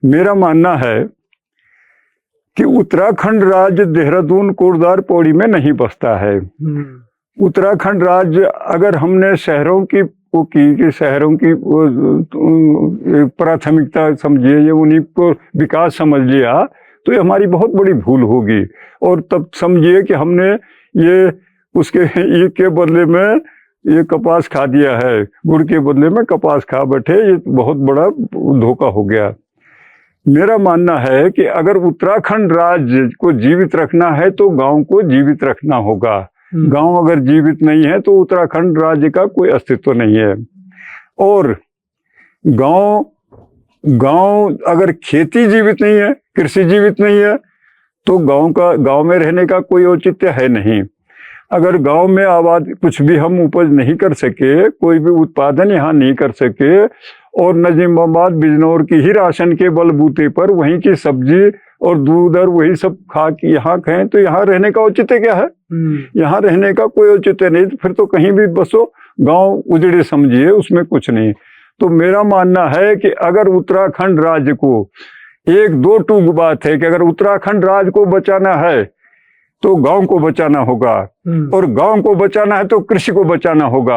मेरा मानना है कि उत्तराखंड राज्य देहरादून, कोटद्वार, पौड़ी में नहीं बसता है। उत्तराखंड राज्य अगर हमने शहरों की वो की कि शहरों की प्राथमिकता समझिए, ये उन्हीं को विकास समझ लिया, तो ये हमारी बहुत बड़ी भूल होगी। और तब समझिए कि हमने ये उसके ईख के बदले में ये कपास खा दिया है, गुड़ के बदले में कपास खा बैठे, ये बहुत बड़ा धोखा हो गया। मेरा मानना है कि अगर उत्तराखंड राज्य को जीवित रखना है तो गांव को जीवित रखना होगा। गांव अगर जीवित नहीं है तो उत्तराखंड राज्य का कोई अस्तित्व नहीं है। और गांव अगर खेती जीवित नहीं है, कृषि जीवित नहीं है, तो गांव में रहने का कोई औचित्य है नहीं। अगर गांव में कुछ भी हम उपज नहीं कर सके, कोई भी उत्पादन यहाँ नहीं कर सके, और नजीमाबाद, बिजनौर की ही राशन के बलबूते पर वहीं की सब्जी और दूध और वही सब खा के यहाँ खाएं, तो यहाँ रहने का औचित्य क्या है? यहाँ रहने का कोई औचित्य नहीं। फिर तो कहीं भी बसो, गांव उजड़े समझिए, उसमें कुछ नहीं। तो मेरा मानना है कि अगर उत्तराखंड राज्य को, एक दो टूक बात है कि अगर उत्तराखंड राज्य को बचाना है तो गांव को बचाना होगा, और गांव को बचाना है तो कृषि को बचाना होगा।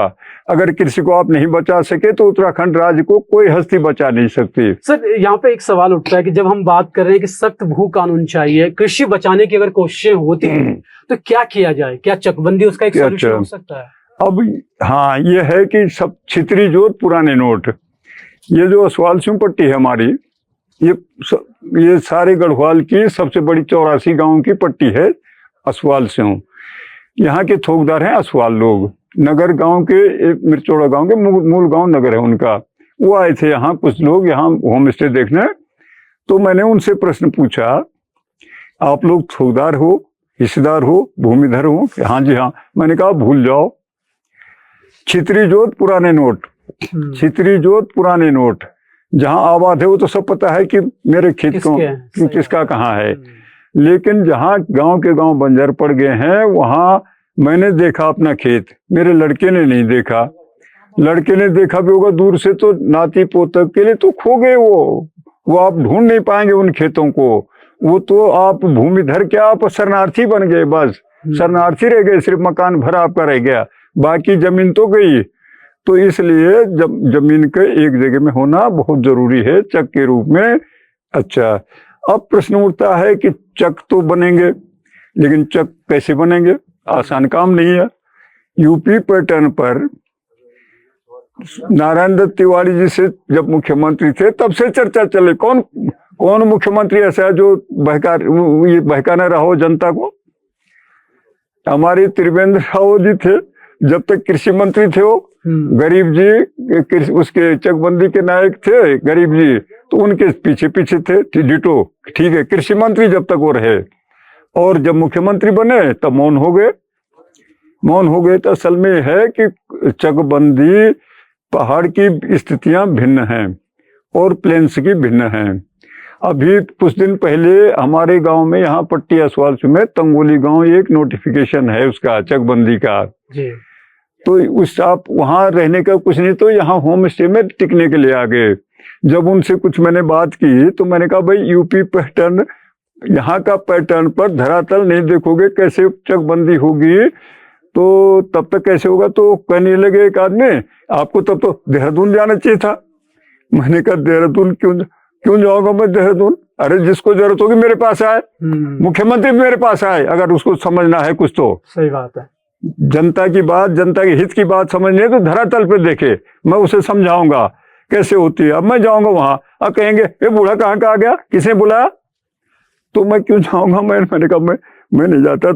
अगर कृषि को आप नहीं बचा सके तो उत्तराखंड राज्य को कोई हस्ती बचा नहीं सकती। सर, यहाँ पे एक सवाल उठता है कि जब हम बात कर रहे हैं कि सख्त भू कानून चाहिए, कृषि बचाने की अगर कोशिशें होती हैं तो क्या किया जाए? क्या चकबंदी उसका एक सॉल्यूशन हो सकता है? अब हाँ, ये है कि सब छितरी जोत पुराने नोट, ये जो असवाल सिंह पट्टी है हमारी, ये सारे गढ़वाल की सबसे बड़ी 84 गाँव की पट्टी है असवाल सिंह। यहाँ के थोकदार हैं असवाल लोग। नगर गांव के, मिर्चोड़ा गांव के मूल गांव नगर है उनका। वो आए थे यहाँ कुछ लोग, यहाँ होम स्टे देखने। तो मैंने उनसे प्रश्न पूछा, आप लोग थोकदार हो, हिस्सेदार हो, भूमिधर हो? हाँ जी हाँ। मैंने कहा भूल जाओ, छितरी जोत पुराने नोट, छितरी जोत पुराने नोट। जहाँ आबाद है वो तो सब पता है कि मेरे खेत को किसका कहाँ है। लेकिन जहाँ गांव के गांव बंजर पड़ गए हैं, वहाँ मैंने देखा अपना खेत, मेरे लड़के ने नहीं देखा। लड़के ने देखा भी होगा दूर से, तो नाती पोतक के लिए तो खो गए वो आप ढूंढ नहीं पाएंगे उन खेतों को। वो तो आप भूमिधर क्या, आप शरणार्थी बन गए, बस शरणार्थी रह गए, सिर्फ मकान भरा आपका रह गया, बाकी जमीन तो गई। तो इसलिए जमीन के एक जगह में होना बहुत जरूरी है, चक के रूप में। अच्छा, अब प्रश्न उठता है कि चक तो बनेंगे, लेकिन चक कैसे बनेंगे? आसान काम नहीं है। यूपी पैटर्न पर नारायण दत्त तिवारी जी से जब मुख्यमंत्री थे तब से चर्चा चले, कौन मुख्यमंत्री ऐसा है जो बहकाने रहा हो जनता को? हमारे त्रिवेंद्र राव जी थे, जब तक कृषि मंत्री थे वो। गरीब जी उसके चकबंदी के नायक थे, गरीब जी तो उनके पीछे पीछे थे, डिटो। ठीक है, कृषि मंत्री जब तक वो रहे, और जब मुख्यमंत्री बने तब मौन हो गए। तो असल में है कि चकबंदी, पहाड़ की स्थितियां भिन्न हैं और प्लेन्स की भिन्न हैं। अभी कुछ दिन पहले हमारे गांव में, यहाँ पट्टी असवाल में तंगोली गांव, एक नोटिफिकेशन है उसका, चकबंदी का जी। तो उस आप वहां रहने का कुछ नहीं, तो यहाँ होम स्टे में टिकने के लिए आ गए। जब उनसे कुछ मैंने बात की तो मैंने कहा भाई यूपी पैटर्न, यहाँ का पैटर्न पर धरातल नहीं देखोगे कैसे चकबंदी होगी, तो तब तक कैसे होगा? तो कहने लगे एक आदमी, आपको तब तो देहरादून जाना चाहिए था। मैंने कहा देहरादून क्यों जाऊंगा मैं देहरादून? अरे जिसको जरूरत होगी मेरे पास आए, मुख्यमंत्री मेरे पास आए, अगर उसको समझना है कुछ तो। सही बात है। जनता की बात, जनता के हित की बात समझनी है तो धरातल पे देखे, मैं उसे समझाऊंगा कैसे होती है। अब मैं जाऊंगा वहां, अब कहेंगे ये बूढ़ा कहाँ का आ गया, किसने बुलाया? तो मैं क्यों जाऊंगा? मैंने कहा मैं नहीं जाता।